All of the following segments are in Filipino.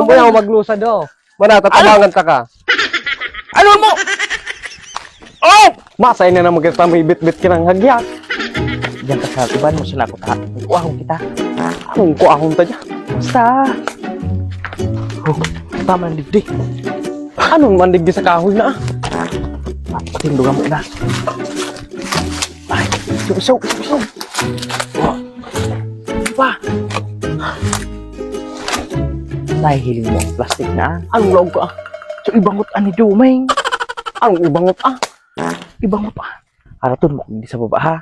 kung bayaw maglusad do. Manatatabangan ta ka. Ano mo? Oh! Masay na naman kita may bit-bit ka ng hagyak. Diyan ka sa iban mo sa nako ta. Kuahon kita. Anong kuahon ta dyan? Basta. Oh, tama ng digdi. Anong mandigdi sa kahoy na ah? Tindugan mo na. Ay, isaw. Oh. Pa. Nahihiling mo ang plastic na. Anong loob ka ah? So, ibangot ani Dumeng. Anong ibangot ah? Ibangot ah. Haraton mo hindi sa baba ha.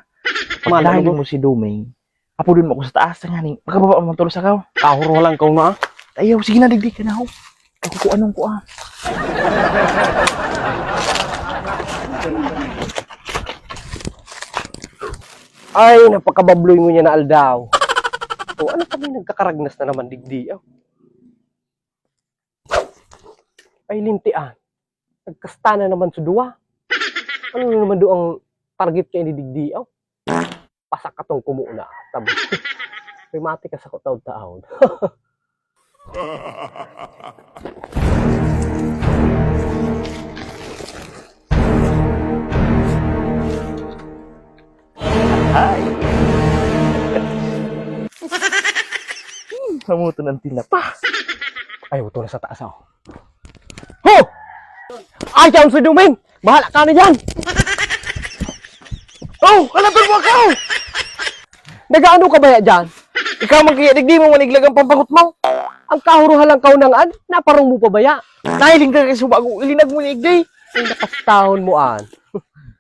Pag Malay nahiling mo si Dumeng, apodon mo ako sa taas na nga ni. Makababa mo tulo sa kaw. Kahuro lang kau na ah. Ayaw, sige na, digdi ka na ho. Ako ko anong ko ah. Ay, napakababloy mo niya na aldaw. O ano kami nagkakaragnas na naman digdi ah? Ay, lintian. Nagkasta na naman sa duwa. Ano naman do ang target kay ni digdi ah? Pasak ka tong kumuna. Tabi. May mati ka sa kutaw-taon. Ay. Samuto ng tinapa. Ay, ito na sa taas oh. Ho! Ay, dyan si Dumeng! Bahala ka na dyan! Oh, kalaban mo ako! Nagaano ka ba dyan? Ikaw magkiyadig mo maniglag ang pampagot mo. Ang kahuruhan lang kau ng naparong mo pa baya? Nahiling ka kasi bago ilinag mo ni Igday. Ay, nakastahon mo an.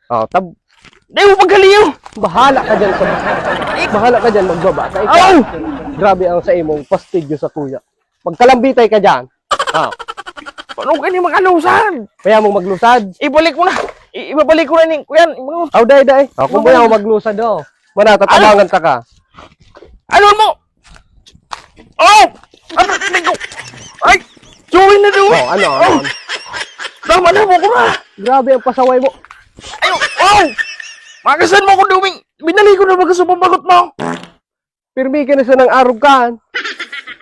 Oh, Dahil mo paghaliw. bahala ka dyan sa... Bahala ka dyan magbaba. Sa ikaw. Aw! Grabe ang sa imong pastigyo sa kuya. Magkalambitay ka dyan. Ah, Paano ka ni makalusan? kaya mong maglusad. Ibalik mo na. Ibabalik ko na ni Kuyan. Aw, day. Oh, kung bayaw maglusad do. Manatatabangan ta ka. Ano mo? Oh! Ano? Ligo! Ay! Joey na doon! Oh, ano? Tama na mo ko na! Grabe ang pasaway mo. Ayo! Oh! Magasan mo ko duming! Binali ko na magkasupang bagot mo! Pirmi ka na sa nang arog kan.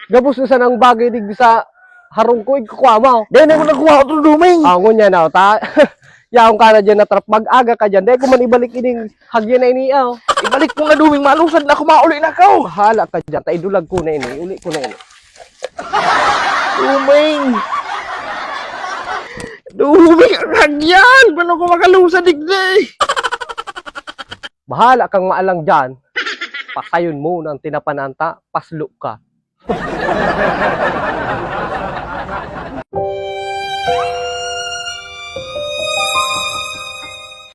Gabos na sa nang bagay dig sa harong ko, ikukuha mo. Dahil na ko nakuha ko ito duming! Angon niya na, ta. Yaong ka na dyan na trap, mag-aga ka dyan. Dahil kung man ibalik ining hagyan na iniyaw. Ibalik mo na duming, malusad na kumauli na ka! Bahala ka dyan, ta idulag ko na ini, uli ko na ini. Duming! Duming! Ang hagyan! Paano ko makalusad digday? Bahala kang maalang dyan. Pakayon mo ng tinapananta, paslo ka.